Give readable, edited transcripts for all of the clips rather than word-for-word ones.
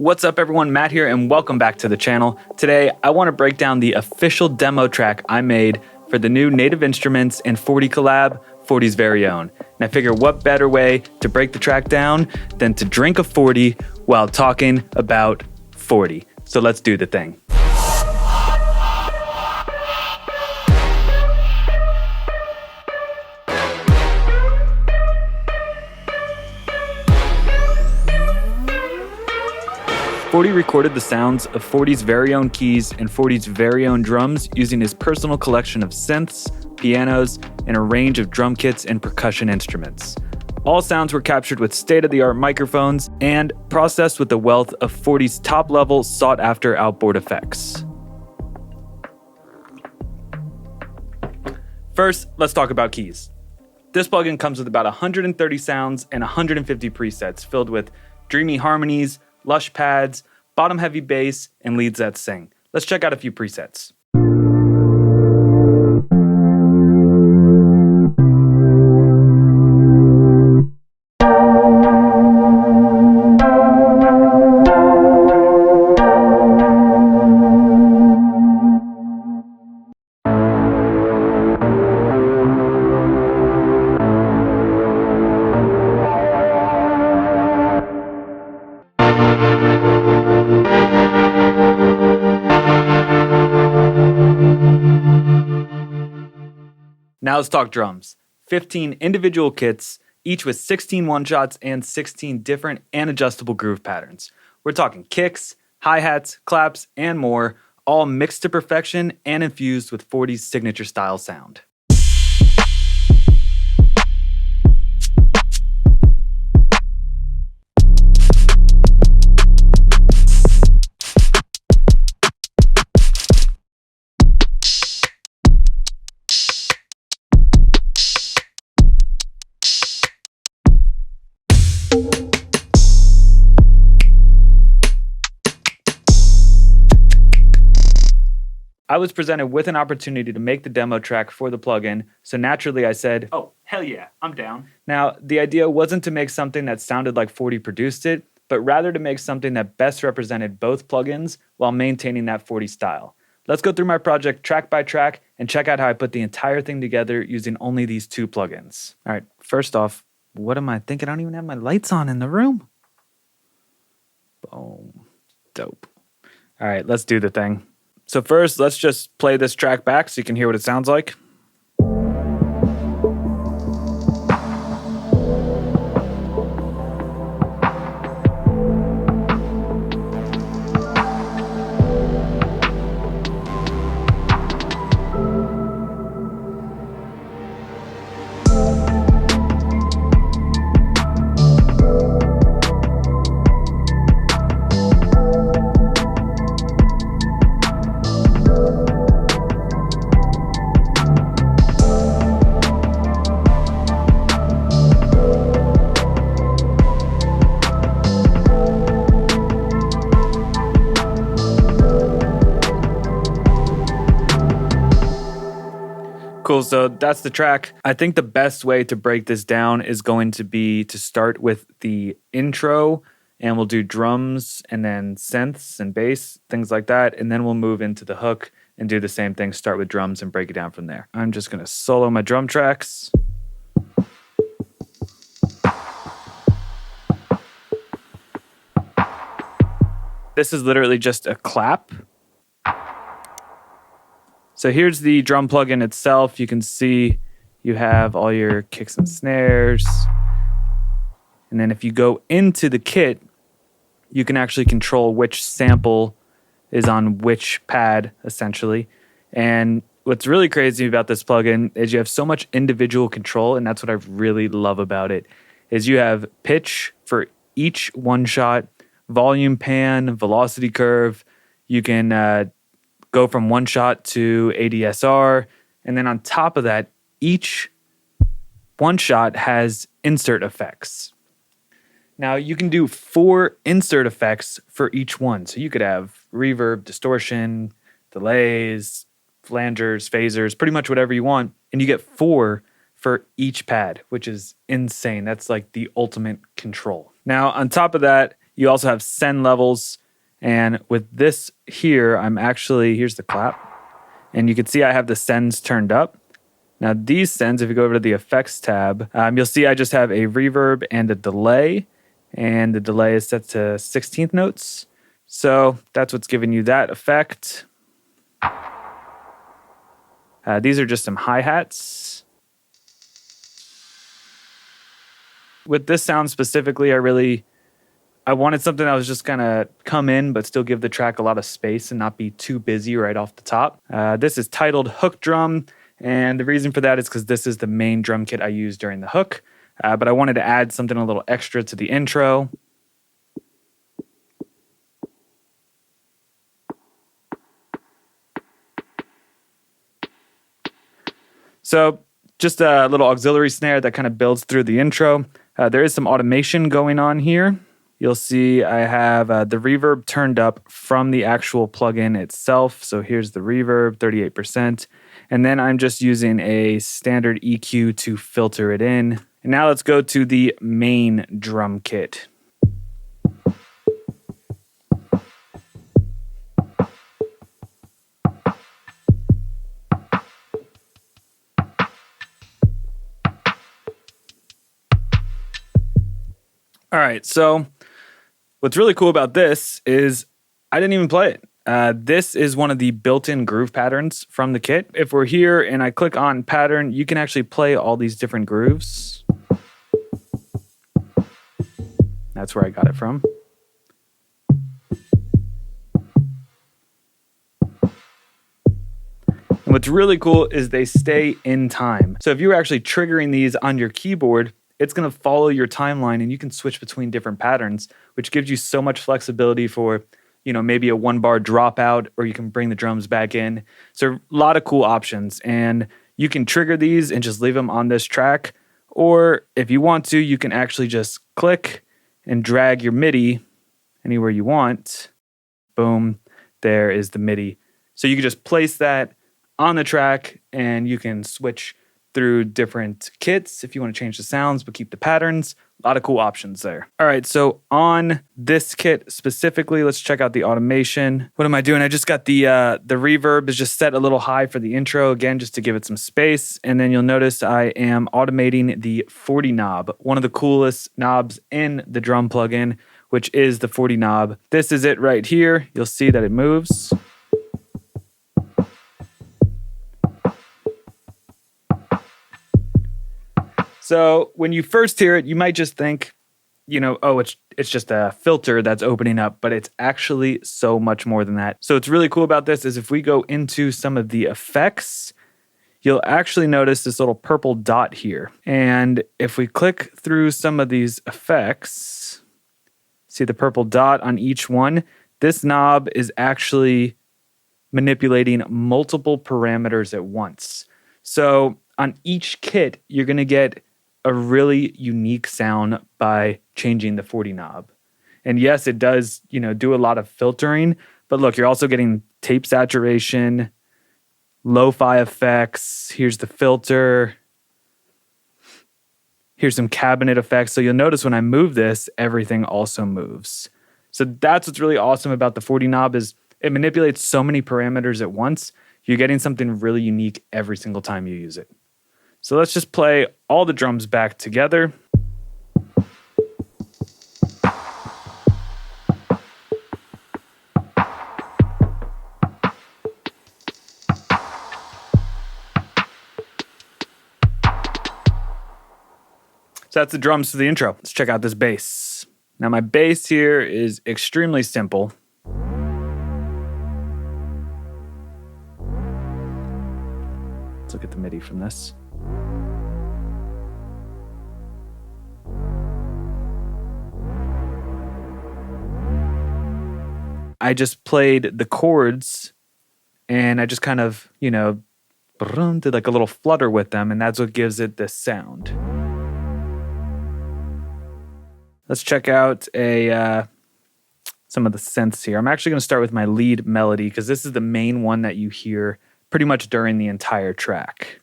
What's up everyone, Matt here and welcome back to the channel. Today I want to break down the official demo track I made for the new Native Instruments and 40 collab, 40's very own. And I figure what better way to break the track down than to drink a 40 while talking about 40. So let's do the thing. Forty recorded the sounds of 40's very own keys and 40's very own drums using his personal collection of synths, pianos, and a range of drum kits and percussion instruments. All sounds were captured with state-of-the-art microphones and processed with a wealth of 40's top-level, sought-after outboard effects. First, let's talk about keys. This plugin comes with about 130 sounds and 150 presets filled with dreamy harmonies, lush pads, bottom-heavy bass, and leads that sing. Let's check out a few presets. Now let's talk drums. 15 individual kits, each with 16 one-shots and 16 different and adjustable groove patterns. We're talking kicks, hi-hats, claps, and more, all mixed to perfection and infused with 40's signature style sound. I was presented with an opportunity to make the demo track for the plugin, so naturally I said, oh, hell yeah, I'm down. Now, the idea wasn't to make something that sounded like 40 produced it, but rather to make something that best represented both plugins while maintaining that 40 style. Let's go through my project track by track and check out how I put the entire thing together using only these two plugins. All right, first off, what am I thinking? I don't even have my lights on in the room. Boom. Dope. All right, let's do the thing. So first, let's just play this track back so you can hear what it sounds like. Cool, so that's the track. I think the best way to break this down is going to be to start with the intro, and we'll do drums and then synths and bass, things like that, and then we'll move into the hook and do the same thing, start with drums and break it down from there. I'm just gonna solo my drum tracks. This is literally just a clap. So here's the drum plugin itself. You can see you have all your kicks and snares. And then if you go into the kit, you can actually control which sample is on which pad, essentially. And what's really crazy about this plugin is you have so much individual control, and that's what I really love about it, is you have pitch for each one shot, volume pan, velocity curve. You can go from one shot to ADSR, and then on top of that, each one shot has insert effects. Now you can do 4 insert effects for each one. So you could have reverb, distortion, delays, flangers, phasers, pretty much whatever you want. And you get 4 for each pad, which is insane. That's like the ultimate control. Now, on top of that, You also have send levels. And with this here, here's the clap. And you can see I have the sends turned up. Now these sends, if you go over to the effects tab, you'll see I just have a reverb and a delay. And the delay is set to 16th notes. So that's what's giving you that effect. These are just some hi-hats. With this sound specifically, I wanted something that was just gonna come in but still give the track a lot of space and not be too busy right off the top. This is titled Hook Drum, and the reason for that is because this is the main drum kit I use during the hook, but I wanted to add something a little extra to the intro. So just a little auxiliary snare that kind of builds through the intro. There is some automation going on here. You'll see I have the reverb turned up from the actual plugin itself. So here's the reverb, 38%. And then I'm just using a standard EQ to filter it in. And now let's go to the main drum kit. All right, so what's really cool about this is I didn't even play it. This is one of the built-in groove patterns from the kit. If we're here and I click on pattern, you can actually play all these different grooves. That's where I got it from. And what's really cool is they stay in time. So if you're actually triggering these on your keyboard, it's going to follow your timeline and you can switch between different patterns, which gives you so much flexibility for, maybe a 1-bar dropout, or you can bring the drums back in. So a lot of cool options, and you can trigger these and just leave them on this track. Or if you want to, you can actually just click and drag your MIDI anywhere you want. Boom, there is the MIDI. So you can just place that on the track and you can switch through different kits if you want to change the sounds but keep the patterns. A lot of cool options there. All right, so on this kit specifically, let's check out the automation. What am I doing? I just got the reverb is just set a little high for the intro, again, just to give it some space. And then you'll notice I am automating the 40 knob, one of the coolest knobs in the drum plugin, which is the 40 knob. This is it right here. You'll see that it moves. So when you first hear it, you might just think, oh, it's just a filter that's opening up, but it's actually so much more than that. So what's really cool about this is if we go into some of the effects, you'll actually notice this little purple dot here. And if we click through some of these effects, see the purple dot on each one, this knob is actually manipulating multiple parameters at once. So on each kit, you're going to get a really unique sound by changing the 40 knob. And yes, it does, do a lot of filtering, but look, you're also getting tape saturation, lo-fi effects. Here's the filter. Here's some cabinet effects. So you'll notice when I move this, everything also moves. So that's what's really awesome about the 40 knob is it manipulates so many parameters at once. You're getting something really unique every single time you use it. So let's just play all the drums back together. So that's the drums for the intro. Let's check out this bass. Now my bass here is extremely simple. Let's look at the MIDI from this. I just played the chords and I just kind of, did like a little flutter with them, and that's what gives it this sound. Let's check out some of the synths here. I'm actually going to start with my lead melody because this is the main one that you hear pretty much during the entire track.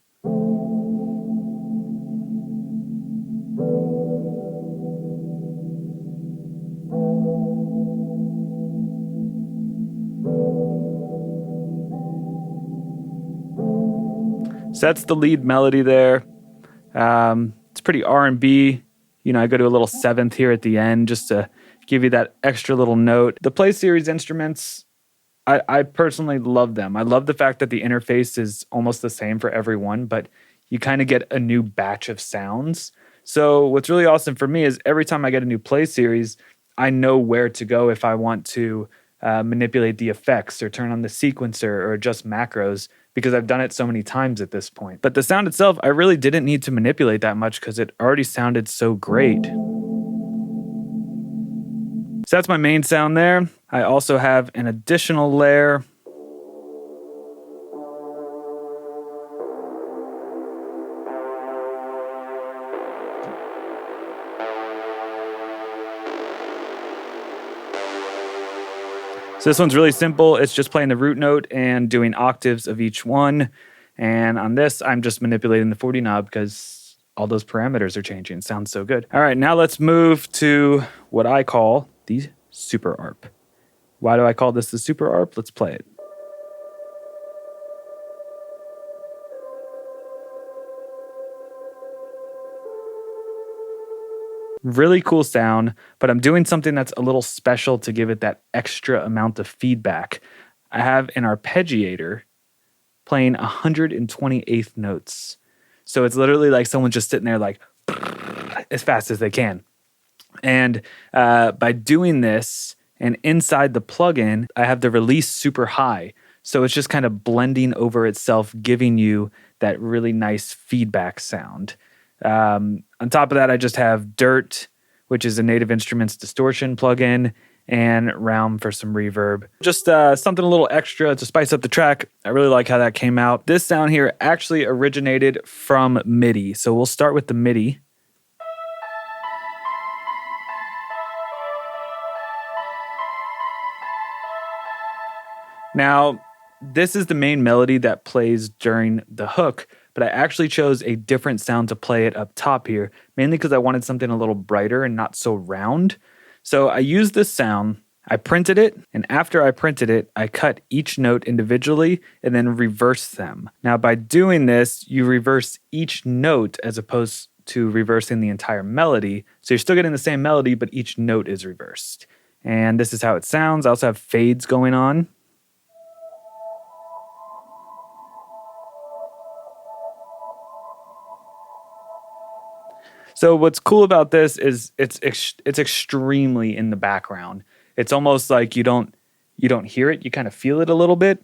So that's the lead melody there. It's pretty R&B. You know, I go to a little seventh here at the end just to give you that extra little note. The Play Series instruments, I personally love them. I love the fact that the interface is almost the same for everyone, but you kind of get a new batch of sounds. So what's really awesome for me is every time I get a new Play Series, I know where to go if I want to manipulate the effects or turn on the sequencer or adjust macros, because I've done it so many times at this point. But the sound itself, I really didn't need to manipulate that much because it already sounded so great. So that's my main sound there. I also have an additional layer. So this one's really simple. It's just playing the root note and doing octaves of each one. And on this, I'm just manipulating the 40 knob because all those parameters are changing. It sounds so good. All right, now let's move to what I call the Super Arp. Why do I call this the Super Arp? Let's play it. Really cool sound, but I'm doing something that's a little special to give it that extra amount of feedback. I have an arpeggiator playing 128th notes. So it's literally like someone just sitting there like as fast as they can. And by doing this, and inside the plugin, I have the release super high. So it's just kind of blending over itself, giving you that really nice feedback sound. On top of that, I just have Dirt, which is a Native Instruments distortion plugin, and Realm for some reverb. Just something a little extra to spice up the track. I really like how that came out. This sound here actually originated from MIDI. So we'll start with the MIDI. Now, this is the main melody that plays during the hook, but I actually chose a different sound to play it up top here, mainly because I wanted something a little brighter and not so round. So I used this sound, I printed it, and after I printed it, I cut each note individually and then reversed them. Now, by doing this, you reverse each note as opposed to reversing the entire melody. So you're still getting the same melody, but each note is reversed. And this is how it sounds. I also have fades going on. So what's cool about this is it's extremely in the background. It's almost like you don't hear it, you kind of feel it a little bit.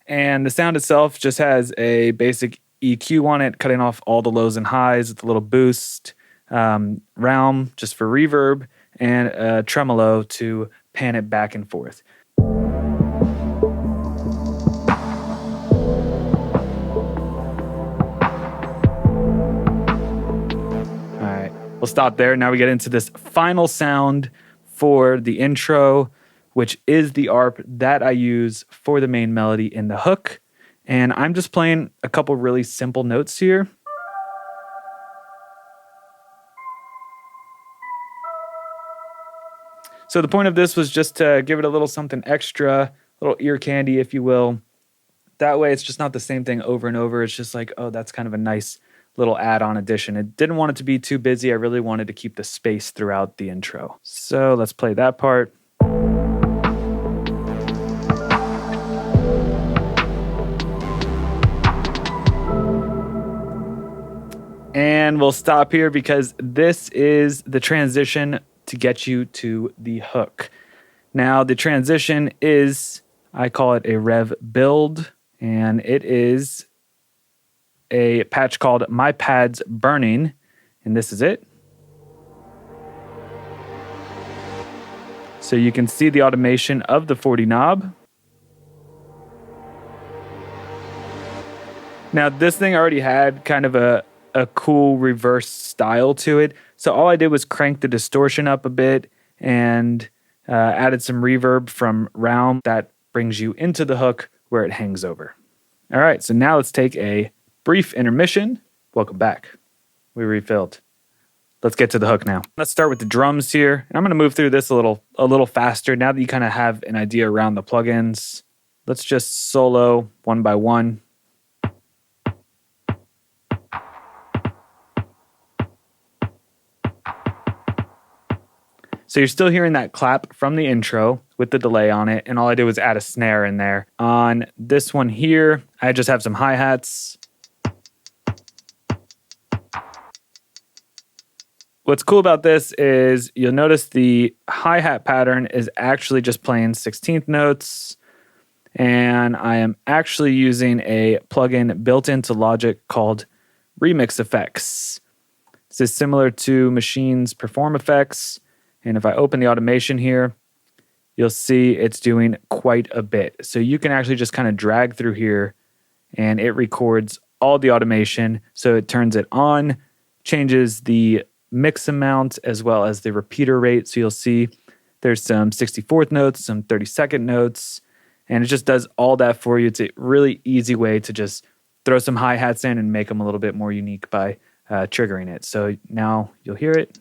And the sound itself just has a basic EQ on it, cutting off all the lows and highs with a little boost, realm just for reverb, and a tremolo to pan it back and forth. We'll stop there. Now we get into this final sound for the intro, which is the arp that I use for the main melody in the hook. And I'm just playing a couple really simple notes here. So the point of this was just to give it a little something extra, a little ear candy, if you will. That way it's just not the same thing over and over. It's just like, oh, that's kind of a nice little add-on addition. It didn't want it to be too busy. I really wanted to keep the space throughout the intro. So let's play that part. And we'll stop here because this is the transition to get you to the hook. Now the transition is, I call it a rev build, and it is a patch called My Pad's Burning, and this is it. So you can see the automation of the 40 knob. Now this thing already had kind of a cool reverse style to it, so all I did was crank the distortion up a bit and added some reverb from Realm that brings you into the hook where it hangs over. All right, so now let's take a brief intermission. Welcome back. We refilled. Let's get to the hook now. Let's start with the drums here. And I'm going to move through this a little faster now that you kind of have an idea around the plugins. Let's just solo one by one. So you're still hearing that clap from the intro with the delay on it, and all I did was add a snare in there. On this one here, I just have some hi-hats. What's cool about this is you'll notice the hi-hat pattern is actually just playing 16th notes, and I am actually using a plugin built into Logic called Remix Effects. This is similar to Machine's Perform Effects. And if I open the automation here, you'll see it's doing quite a bit. So you can actually just kind of drag through here and it records all the automation. So it turns it on, changes the mix amount as well as the repeater rate. So you'll see there's some 64th notes, some 32nd notes, and it just does all that for you. It's a really easy way to just throw some hi-hats in and make them a little bit more unique by triggering it. So now you'll hear it.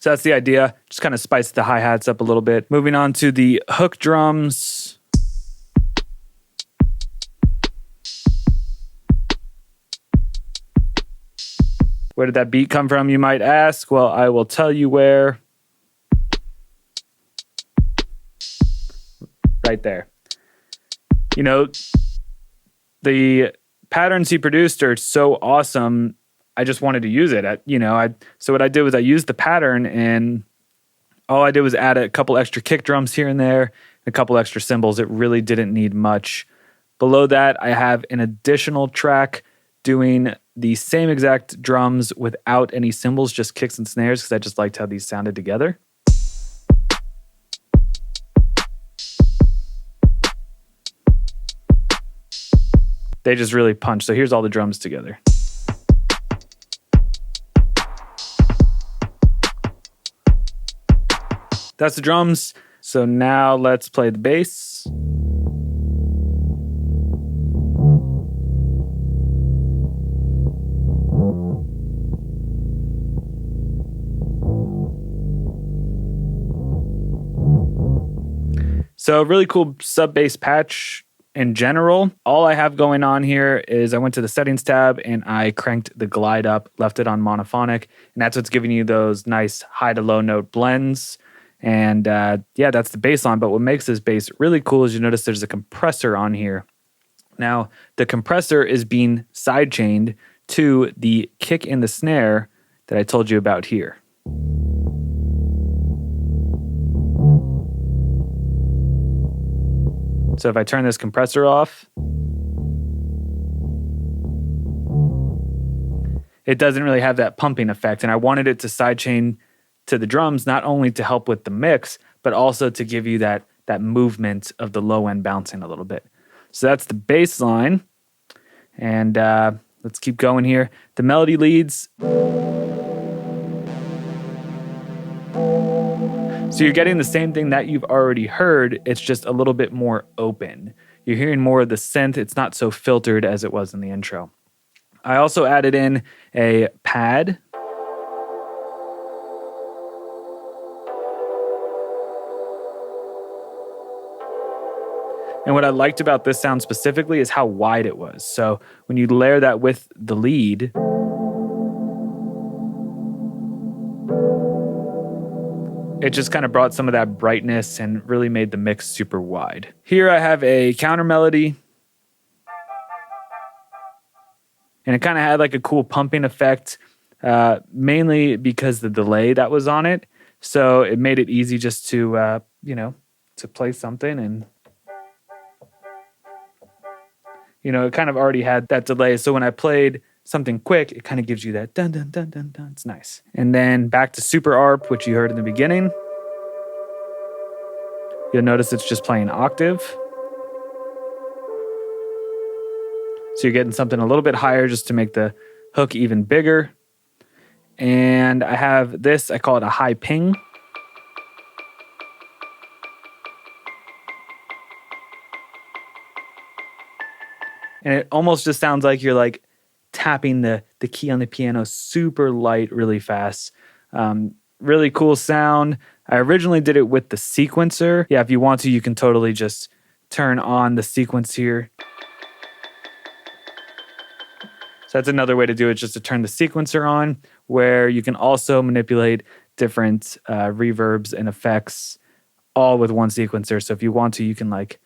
So that's the idea. Just kind of spice the hi-hats up a little bit. Moving on to the hook drums. Where did that beat come from, you might ask? Well, I will tell you where. Right there. You know, the patterns he produced are so awesome. I just wanted to use it. So what I did was I used the pattern, and all I did was add a couple extra kick drums here and there, a couple extra cymbals. It really didn't need much. Below that, I have an additional track doing the same exact drums without any cymbals, just kicks and snares, because I just liked how these sounded together. They just really punch. So here's all the drums together. That's the drums. So now let's play the bass. So really cool sub bass patch in general. All I have going on here is I went to the settings tab and I cranked the glide up, left it on monophonic, and that's what's giving you those nice high to low note blends. And yeah, that's the bass line. But what makes this bass really cool is you notice there's a compressor on here. Now, the compressor is being sidechained to the kick and the snare that I told you about here. So if I turn this compressor off, it doesn't really have that pumping effect. And I wanted it to sidechain to the drums, not only to help with the mix, but also to give you that movement of the low end bouncing a little bit. So that's the bass line. And let's keep going here. The melody leads. So you're getting the same thing that you've already heard. It's just a little bit more open. You're hearing more of the synth. It's not so filtered as it was in the intro. I also added in a pad. And what I liked about this sound specifically is how wide it was. So when you layer that with the lead, it just kind of brought some of that brightness and really made the mix super wide. Here I have a counter melody. And it kind of had like a cool pumping effect, mainly because the delay that was on it. So it made it easy just to, to play something and, it kind of already had that delay. So when I played something quick, it kind of gives you that dun, dun, dun, dun, dun. It's nice. And then back to Super Arp, which you heard in the beginning. You'll notice it's just playing octave. So you're getting something a little bit higher just to make the hook even bigger. And I have this, I call it a high ping. And it almost just sounds like you're like tapping the key on the piano super light, really fast. Really cool sound. I originally did it with the sequencer. Yeah, if you want to, you can totally just turn on the sequence here. So that's another way to do it, just to turn the sequencer on, where you can also manipulate different reverbs and effects all with one sequencer. So if you want to, you can like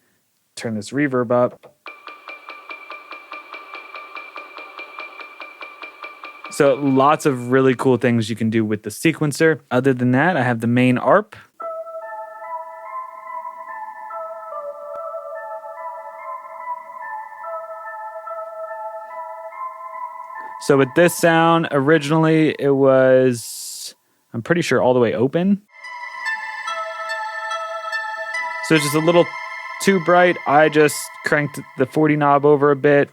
turn this reverb up. So lots of really cool things you can do with the sequencer. Other than that, I have the main ARP. So with this sound, originally it was, I'm pretty sure, all the way open. So it's just a little too bright. I just cranked the 40 knob over a bit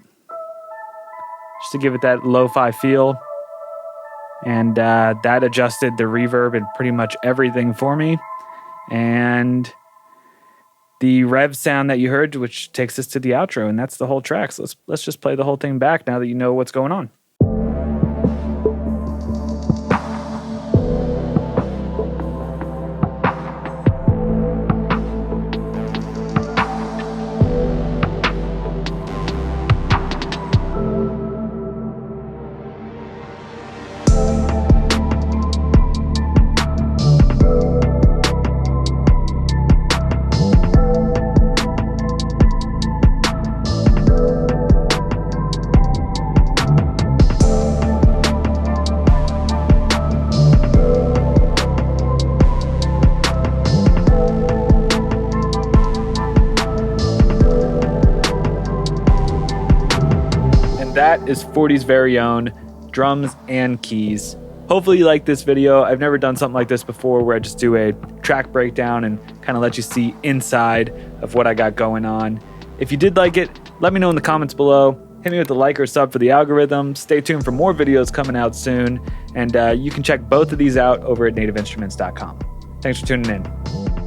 just to give it that lo-fi feel. And that adjusted the reverb and pretty much everything for me. And the rev sound that you heard, which takes us to the outro, and that's the whole track. So let's just play the whole thing back now that you know what's going on. That is 40's very own drums and keys. Hopefully you like this video. I've never done something like this before, where I just do a track breakdown and kind of let you see inside of what I got going on. If you did like it, let me know in the comments below. Hit me with a like or sub for the algorithm. Stay tuned for more videos coming out soon. And you can check both of these out over at nativeinstruments.com. Thanks for tuning in.